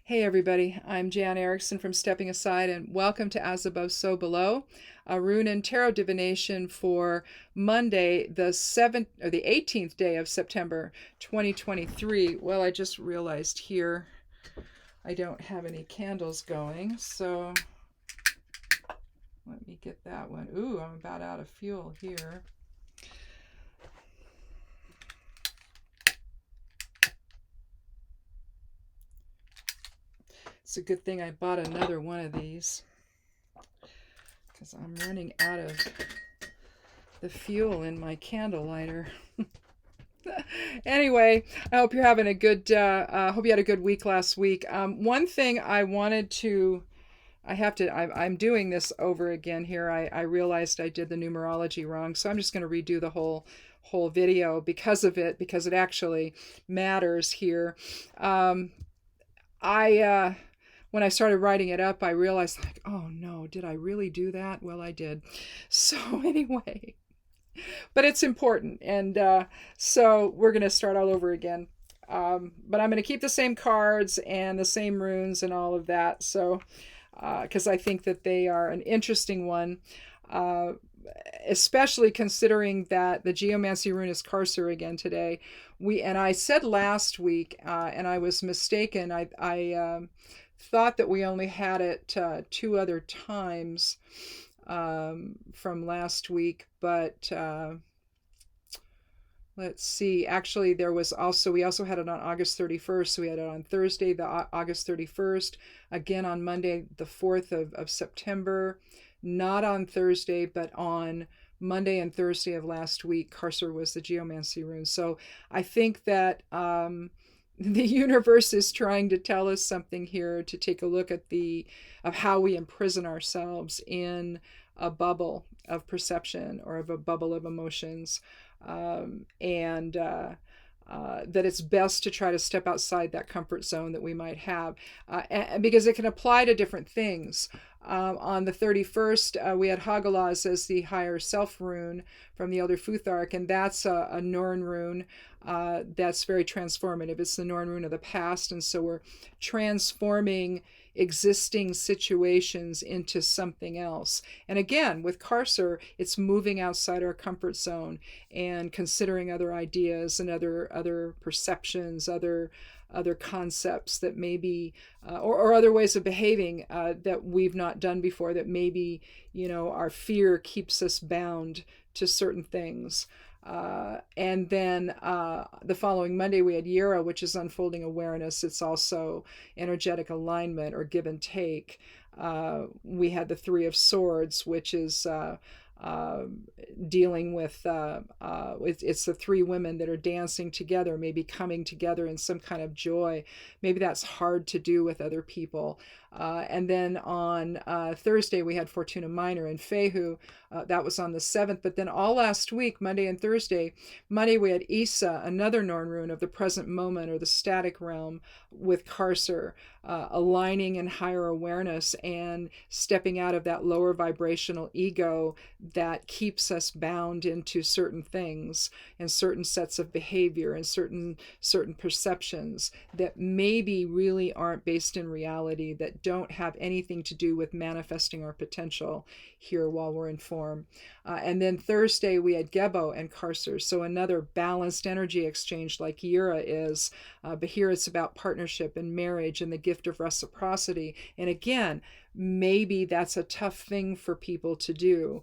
Hey everybody, I'm Jan Erickson from Stepping Aside, and welcome to As Above, So Below, a rune and tarot divination for Monday, the 18th day of September 2023. Well, I just realized here I don't have any candles going, so let me get that one. Ooh, I'm about out of fuel here. It's a good thing I bought another one of these because I'm running out of the fuel in my candle lighter. Anyway, I hope you're having a good, hope you had a good week last week. One thing I wanted to, I'm doing this over again here. I realized I did the numerology wrong, so I'm just going to redo the whole video because of it, because it actually matters here. When I started writing it up, I realized, like, oh no, did I really do that? Well, I did. So anyway, but it's important. And so we're going to start all over again. But I'm going to keep the same cards and the same runes and all of that. So, because I think that they are an interesting one. Especially considering that the Geomancy rune is Carcer again today. I said last week, and I was mistaken. I thought that we only had it two other times from last week, but let's see. Actually, we also had it on August 31st. So we had it on Thursday, August 31st, again on Monday, the 4th of September. Not on Thursday, but on Monday and Thursday of last week, Carcer was the Geomancy rune. So I think that the universe is trying to tell us something here, to take a look at of how we imprison ourselves in a bubble of perception or of a bubble of emotions, and that it's best to try to step outside that comfort zone that we might have, because it can apply to different things. On the 31st, we had Hagalaz as the higher self rune from the Elder Futhark, and that's a Norn rune that's very transformative. It's the Norn rune of the past, and so we're transforming existing situations into something else. And again, with Carcer, it's moving outside our comfort zone and considering other ideas and other perceptions, other concepts that maybe, or other ways of behaving that we've not done before, that maybe, our fear keeps us bound to certain things. And then the following Monday, we had Yera, which is unfolding awareness. It's also energetic alignment or give and take. We had the Three of Swords, which is dealing with it's the three women that are dancing together, maybe coming together in some kind of joy. Maybe that's hard to do with other people. And then on Thursday, we had Fortuna Minor and Fehu. That was on the 7th. But then all last week, Monday and Thursday, Monday we had Isa, another Norn rune of the present moment or the static realm, with Carcer, aligning in higher awareness and stepping out of that lower vibrational ego that keeps us bound into certain things and certain sets of behavior and certain perceptions that maybe really aren't based in reality, that don't have anything to do with manifesting our potential here while we're in form. And then Thursday we had Gebo and Carcer, so another balanced energy exchange like Yera is, but here it's about partnership and marriage and the gift of reciprocity. And again, maybe that's a tough thing for people to do.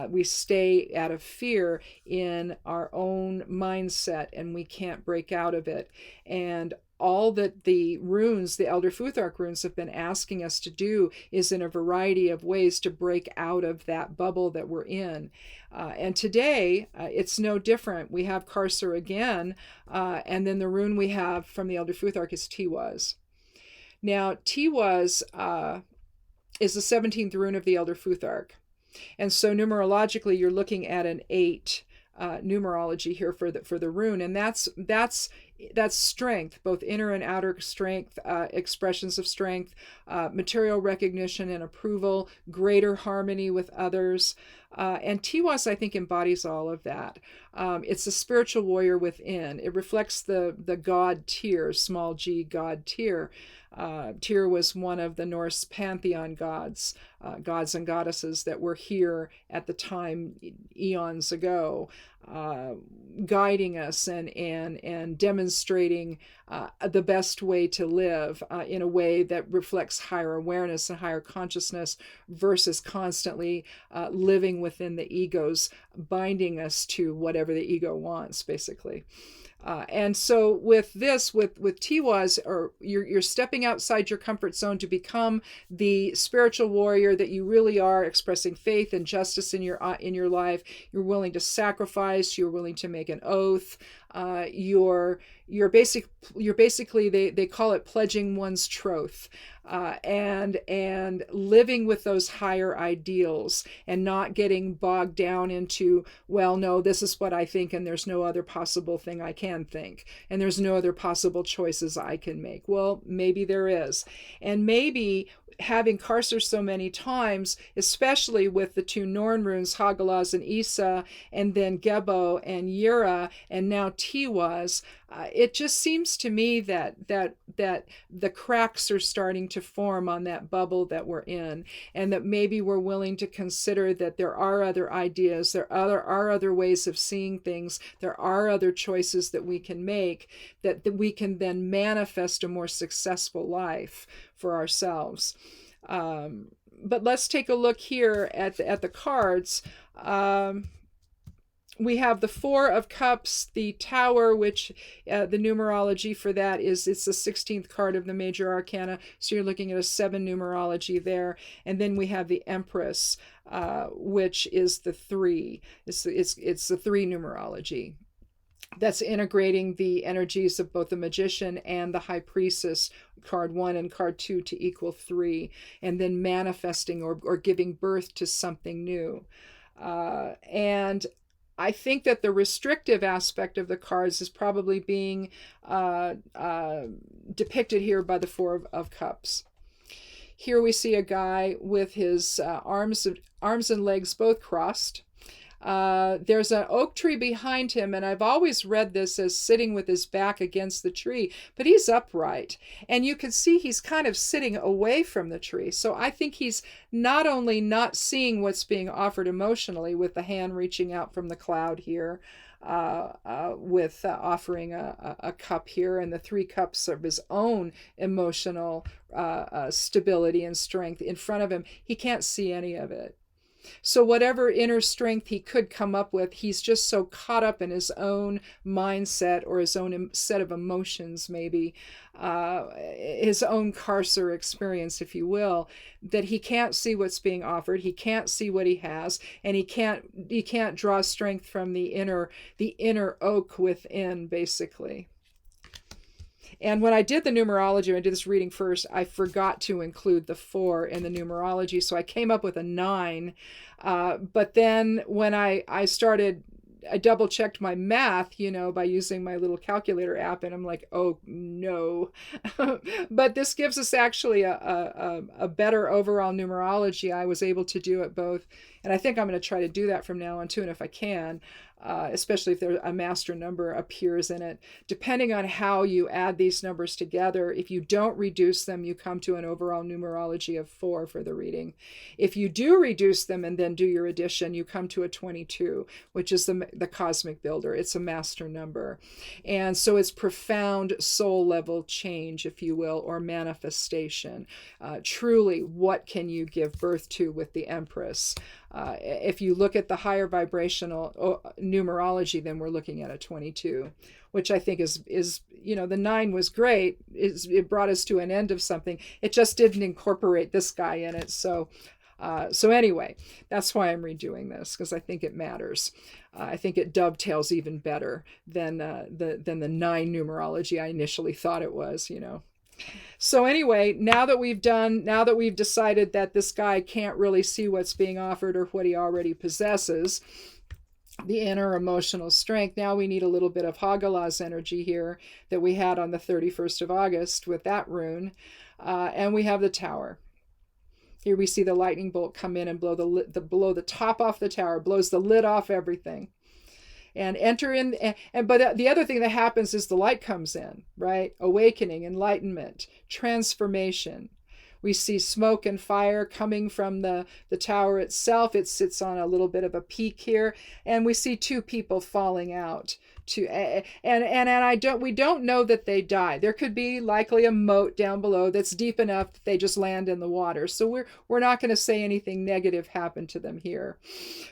We stay out of fear in our own mindset and we can't break out of it. And all that the runes, the Elder Futhark runes, have been asking us to do is in a variety of ways to break out of that bubble that we're in. And today, it's no different. We have Carcer again, and then the rune we have from the Elder Futhark is Tiwaz. Now, Tiwaz is the 17th rune of the Elder Futhark. And so numerologically, you're looking at an 8 numerology here for the rune, and that's that's strength, both inner and outer strength, expressions of strength, material recognition and approval, greater harmony with others. And Tiwas, I think, embodies all of that. It's a spiritual warrior within. It reflects the god Tyr, small g, god Tyr. Tyr was one of the Norse pantheon gods, gods and goddesses that were here at the time, eons ago, guiding us and demonstrating the best way to live in a way that reflects higher awareness and higher consciousness versus constantly living within the egos, binding us to whatever the ego wants, basically. And so with this, with Tiwas, or you're stepping outside your comfort zone to become the spiritual warrior that you really are, expressing faith and justice in your life. You're willing to sacrifice. You're willing to make an oath. You're basically they call it pledging one's troth, and living with those higher ideals and not getting bogged down into, well, no, this is what I think and there's no other possible thing I can think and there's no other possible choices I can make. Well, maybe there is, and maybe having Karser so many times, especially with the two Norn runes, Hagalaz and Isa, and then Gebo and Yura, and now Tiwas, it just seems to me that the cracks are starting to form on that bubble that we're in, and that maybe we're willing to consider that there are other ideas, there are other ways of seeing things, there are other choices that we can make, that we can then manifest a more successful life for ourselves. But let's take a look here at the cards. We have the Four of Cups, the Tower, which the numerology for that is, it's the 16th card of the major arcana. So you're looking at a 7 numerology there. And then we have the Empress, which is the 3. It's the 3 numerology. That's integrating the energies of both the Magician and the High Priestess, card 1 and card 2, to equal 3, and then manifesting or giving birth to something new. And I think that the restrictive aspect of the cards is probably being depicted here by the Four of Cups. Here we see a guy with his arms and legs both crossed. There's an oak tree behind him, and I've always read this as sitting with his back against the tree, but he's upright, and you can see he's kind of sitting away from the tree. So I think he's not only not seeing what's being offered emotionally, with the hand reaching out from the cloud here, with offering a cup here, and the 3 cups of his own emotional stability and strength in front of him. He can't see any of it. So whatever inner strength he could come up with, he's just so caught up in his own mindset or his own set of emotions, maybe his own Karser experience, if you will, that he can't see what's being offered. He can't see what he has, and he can't draw strength from the inner oak within, basically. And when I did the numerology, when I did this reading first, I forgot to include the 4 in the numerology. So I came up with a 9. But then when I double checked my math, by using my little calculator app, and I'm like, oh no. But this gives us actually a better overall numerology. I was able to do it both. And I think I'm going to try to do that from now on too. And if I can, especially if a master number appears in it, depending on how you add these numbers together, if you don't reduce them, you come to an overall numerology of 4 for the reading. If you do reduce them and then do your addition, you come to a 22, which is the cosmic builder. It's a master number. And so it's profound soul level change, if you will, or manifestation. Truly, what can you give birth to with the Empress? If you look at the higher vibrational numerology, then we're looking at a 22, which I think is the 9 was great. It brought us to an end of something. It just didn't incorporate this guy in it. So anyway, that's why I'm redoing this, because I think it matters. I think it dovetails even better than the 9 numerology I initially thought it was, So anyway, now that we've decided that this guy can't really see what's being offered or what he already possesses, the inner emotional strength. Now we need a little bit of Hagalah's energy here that we had on the 31st of August with that rune. And we have the tower. Here we see the lightning bolt come in and blow the top off the tower, blows the lid off everything. And enter in, but the other thing that happens is the light comes in, right? Awakening, enlightenment, transformation. We see smoke and fire coming from the tower itself. It sits on a little bit of a peak here, and we see two people falling out. We don't know that they die. There could be likely a moat down below that's deep enough that they just land in the water. So we're not going to say anything negative happened to them here.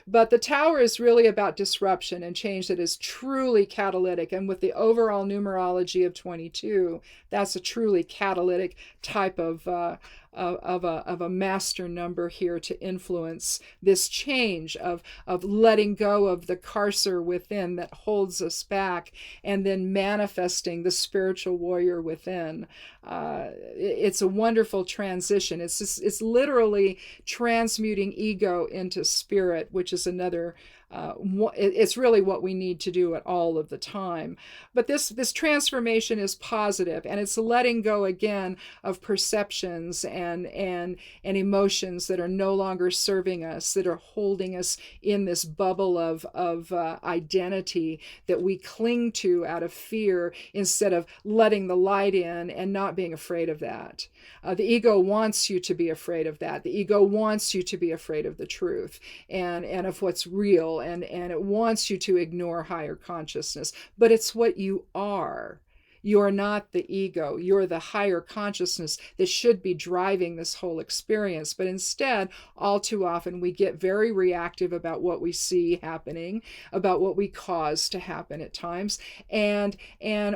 But the tower is really about disruption and change that is truly catalytic. And with the overall numerology of 22, that's a truly catalytic type of a master number here to influence this change of letting go of the carcer within that holds us back, and then manifesting the spiritual warrior within. It's a wonderful transition. It's literally transmuting ego into spirit, which is another. It's really what we need to do at all of the time. But this transformation is positive, and it's letting go again of perceptions and emotions that are no longer serving us, that are holding us in this bubble of identity that we cling to out of fear, instead of letting the light in and not being afraid of that. The ego wants you to be afraid of that. The ego wants you to be afraid of the truth and of what's real, and it wants you to ignore higher consciousness. But it's what you are. You're not the ego. You're the higher consciousness that should be driving this whole experience. But instead, all too often, we get very reactive about what we see happening, about what we cause to happen at times. And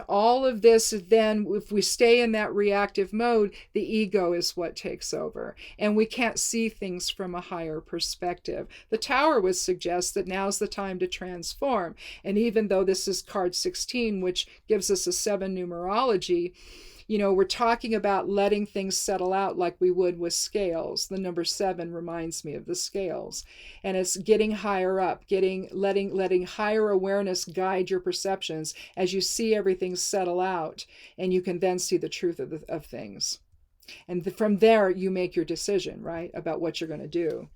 all of this, then, if we stay in that reactive mode, the ego is what takes over. And we can't see things from a higher perspective. The tower would suggest that now's the time to transform. And even though this is card 16, which gives us a 7 numerology, we're talking about letting things settle out like we would with scales. The number 7 reminds me of the scales, and it's getting higher up, letting higher awareness guide your perceptions as you see everything settle out, and you can then see the truth of things. And from there, you make your decision, right, about what you're going to do.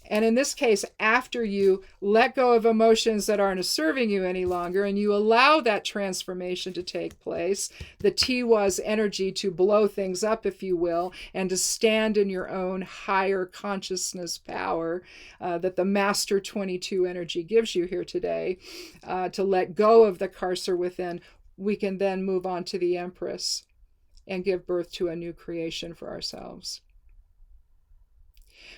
And in this case, after you let go of emotions that aren't serving you any longer, and you allow that transformation to take place, the Tiwa's energy to blow things up, if you will, and to stand in your own higher consciousness power that the Master 22 energy gives you here today, to let go of the carcer within, we can then move on to the Empress and give birth to a new creation for ourselves.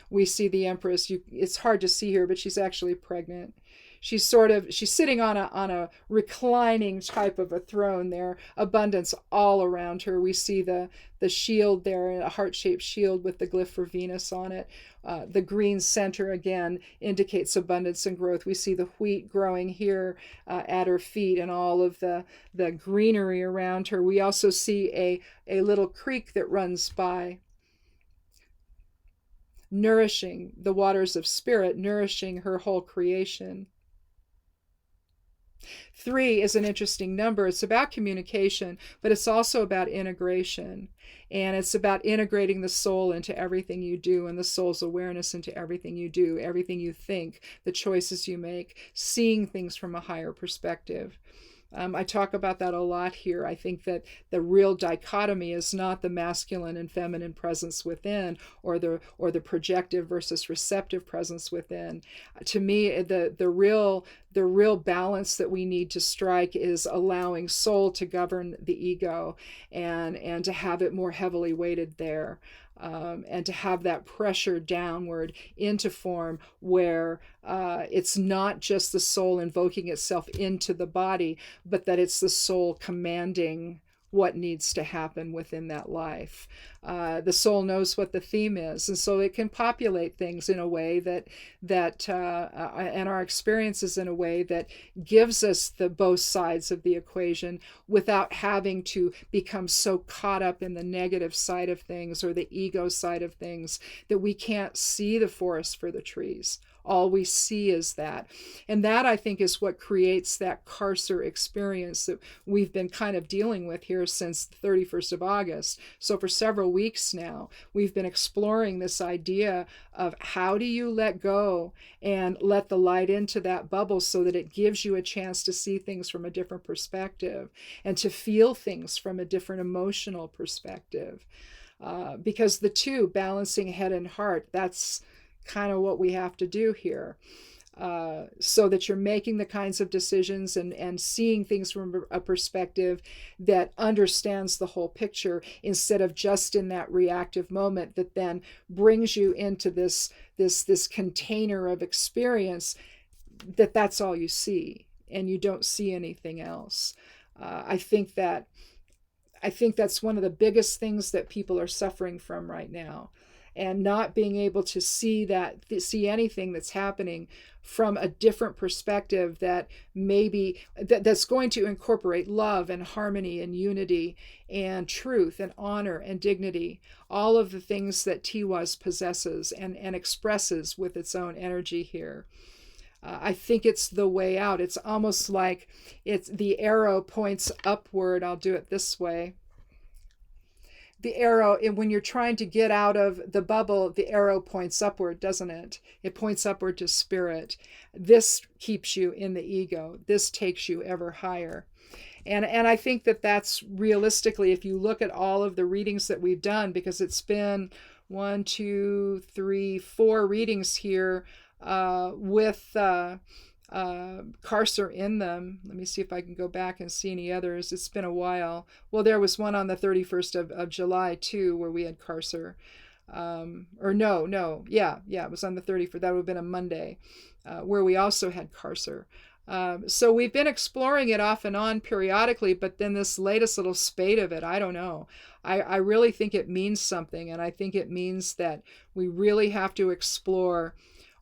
We see the Empress. It's hard to see her, but she's actually pregnant. She's sitting on a reclining type of a throne there. Abundance all around her. We see the shield there, a heart-shaped shield with the glyph for Venus on it. The green center again indicates abundance and growth. We see the wheat growing here at her feet, and all of the greenery around her. We also see a little creek that runs by, nourishing the waters of spirit, nourishing her whole creation. 3 is an interesting number. It's about communication, but it's also about integration. And it's about integrating the soul into everything you do, and the soul's awareness into everything you do, everything you think, the choices you make, seeing things from a higher perspective. I talk about that a lot here. I think that the real dichotomy is not the masculine and feminine presence within, or the projective versus receptive presence within. To me, the real balance that we need to strike is allowing soul to govern the ego, and to have it more heavily weighted there. And to have that pressure downward into form where it's not just the soul invoking itself into the body, but that it's the soul commanding what needs to happen within that life. The soul knows what the theme is, and so it can populate things in a way that and our experiences in a way that gives us the both sides of the equation, without having to become so caught up in the negative side of things or the ego side of things that we can't see the forest for the trees. All we see is that. And that, I think, is what creates that Carcer experience that we've been kind of dealing with here since the 31st of August. So for several weeks now, we've been exploring this idea of how do you let go and let the light into that bubble so that it gives you a chance to see things from a different perspective and to feel things from a different emotional perspective. Because the two, balancing head and heart, that's kind of what we have to do here. So that you're making the kinds of decisions and seeing things from a perspective that understands the whole picture instead of just in that reactive moment that then brings you into this container of experience that's all you see and you don't see anything else. I think that's one of the biggest things that people are suffering from right now, and not being able to see anything that's happening from a different perspective that maybe that's going to incorporate love and harmony and unity and truth and honor and dignity, all of the things that Tiwaz possesses and expresses with its own energy here. I think it's the way out. It's almost like the arrow points upward. I'll do it this way. The arrow, when you're trying to get out of the bubble, the arrow points upward, doesn't it? It points upward to spirit. This keeps you in the ego. This takes you ever higher. And I think that's realistically, if you look at all of the readings that we've done, because it's been 1, 2, 3, 4 readings here with Carcer in them. Let me see if I can go back and see any others. It's been a while. Well, there was one on the 31st of July too, where we had Carcer. Yeah, it was on the 31st. That would have been a Monday, where we also had Carcer. So we've been exploring it off and on periodically, but then this latest little spate of it, I don't know. I really think it means something, and I think it means that we really have to explore,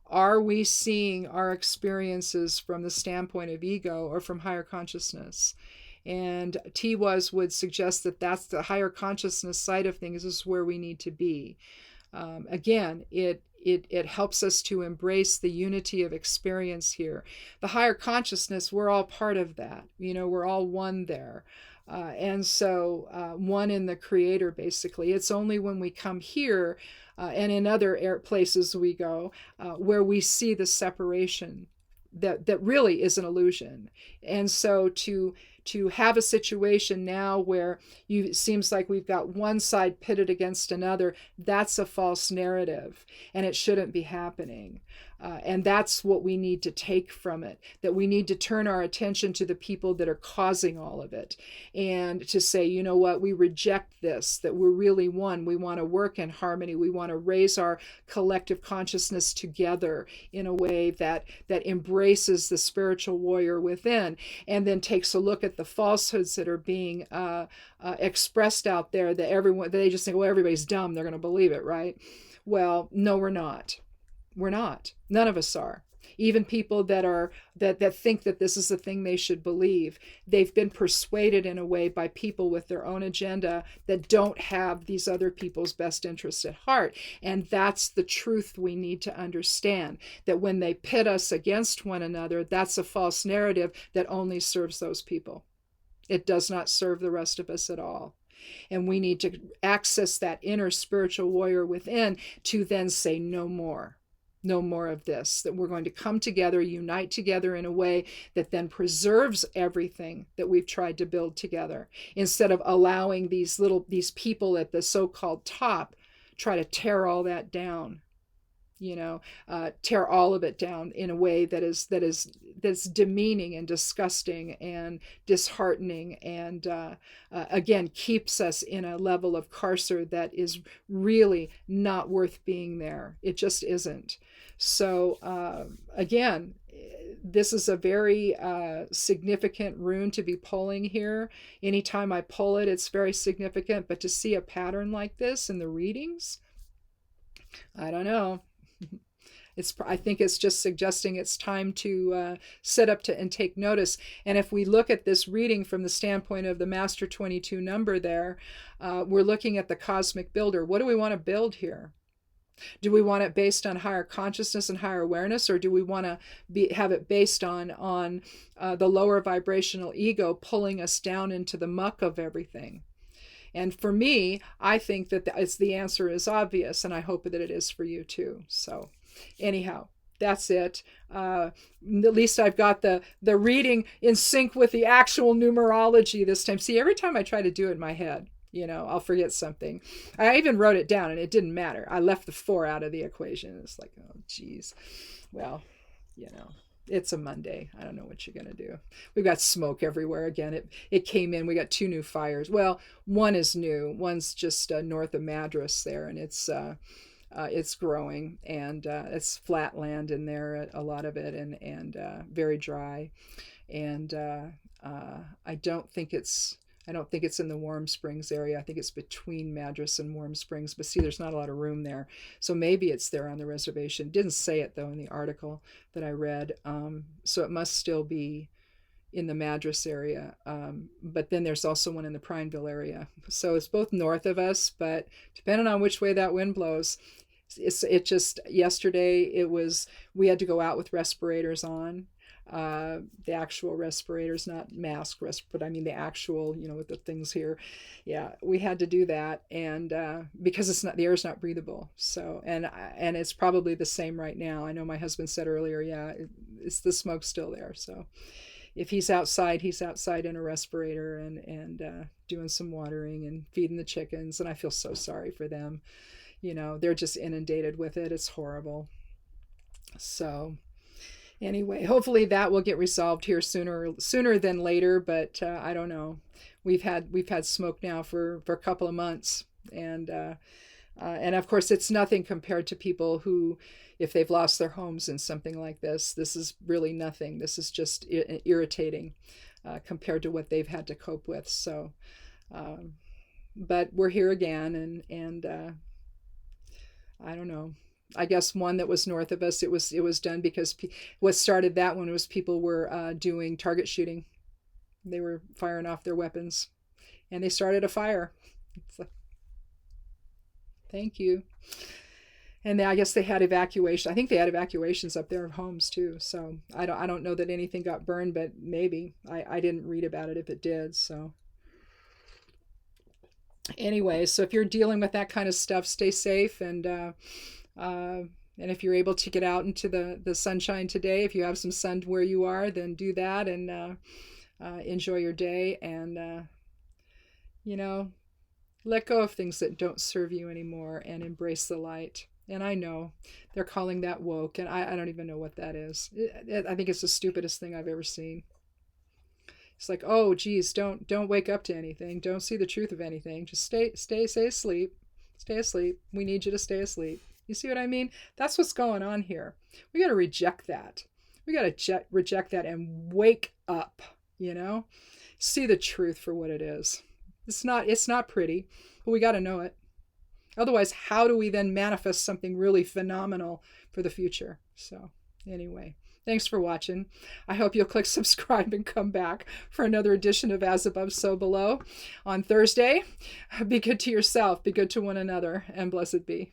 are we seeing our experiences from the standpoint of ego or from higher consciousness? And Tiwaz would suggest that that's the higher consciousness side of things is where we need to be. Again, it helps us to embrace the unity of experience here. The higher consciousness, we're all part of that. We're all one there. And so one in the creator, basically. It's only when we come here and in other places we go where we see the separation that really is an illusion. And so to have a situation now where it seems like we've got one side pitted against another, that's a false narrative, and it shouldn't be happening. And that's what we need to take from it, that we need to turn our attention to the people that are causing all of it and to say, you know what, we reject this, that we're really one. We want to work in harmony. We want to raise our collective consciousness together in a way that embraces the spiritual warrior within, and then takes a look at the falsehoods that are being expressed out there, that they just think, well, everybody's dumb, they're going to believe it, right? Well, no, we're not. We're not. None of us are. Even people that think that this is the thing they should believe, they've been persuaded in a way by people with their own agenda that don't have these other people's best interests at heart. And that's the truth we need to understand, that when they pit us against one another, that's a false narrative that only serves those people. It does not serve the rest of us at all. And we need to access that inner spiritual warrior within to then say no more. No more of this, that we're going to come together, unite together in a way that then preserves everything that we've tried to build together, instead of allowing these people at the so-called top try to tear all that down, tear all of it down in a way that's demeaning and disgusting and disheartening, and again keeps us in a level of Carcer that is really not worth being there. It just isn't. So again, this is a very significant rune to be pulling here. Anytime I pull it, it's very significant. But to see a pattern like this in the readings, I don't know. I think it's just suggesting it's time to sit up and take notice. And if we look at this reading from the standpoint of the Master 22 number there, we're looking at the cosmic builder. What do we want to build here? Do we want it based on higher consciousness and higher awareness, or do we want to have it based on the lower vibrational ego pulling us down into the muck of everything? And for me, I think that the answer is obvious, and I hope that it is for you too. So anyhow, that's it. At least I've got the reading in sync with the actual numerology this time. See, every time I try to do it in my head, I'll forget something. I even wrote it down and it didn't matter. I left the 4 out of the equation. It's like, oh, geez. Well, it's a Monday. I don't know what you're going to do. We've got smoke everywhere again. It came in. We got 2 new fires. Well, one is new. One's just north of Madras there, and it's growing, and it's flat land in there, a lot of it, and very dry. And I don't think it's in the Warm Springs area. I think it's between Madras and Warm Springs. But see, there's not a lot of room there. So maybe it's there on the reservation. It didn't say it, though, in the article that I read. So it must still be in the Madras area. But then there's also one in the Prineville area. So it's both north of us, but depending on which way that wind blows, it just, yesterday, we had to go out with respirators on. The actual respirators, not mask but I mean the actual, with the things here. Yeah, we had to do that, and because the air is not breathable. So and it's probably the same right now. I know my husband said earlier, it's the smoke's still there. So if he's outside in a respirator and doing some watering and feeding the chickens, and I feel so sorry for them. They're just inundated with it. It's horrible. So anyway, hopefully that will get resolved here sooner than later, but I don't know. We've had smoke now for a couple of months, and of course it's nothing compared to people who, if they've lost their homes in something like this is really nothing. This is just irritating compared to what they've had to cope with. So, but we're here again, and I don't know. I guess one that was north of us, it was done because what started that one was people were doing target shooting. They were firing off their weapons, and they started a fire. It's like, thank you. And I guess they had evacuation. I think they had evacuations up there of homes too. So I don't know that anything got burned, but maybe. I didn't read about it if it did. So anyway, so if you're dealing with that kind of stuff, stay safe, and if you're able to get out into the sunshine today, if you have some sun where you are, then do that, and enjoy your day, and let go of things that don't serve you anymore, and embrace the light. And I know they're calling that woke, and I don't even know what that is. I think it's the stupidest thing I've ever seen. It's like, oh geez, don't wake up to anything, don't see the truth of anything, just stay asleep. Stay asleep. We need you to stay asleep. You see what I mean? That's what's going on here. We got to reject that. We got to reject that and wake up, see the truth for what it is. It's not pretty, but we got to know it. Otherwise, how do we then manifest something really phenomenal for the future? So anyway, thanks for watching. I hope you'll click subscribe and come back for another edition of As Above, So Below on Thursday. Be good to yourself, be good to one another, and blessed be.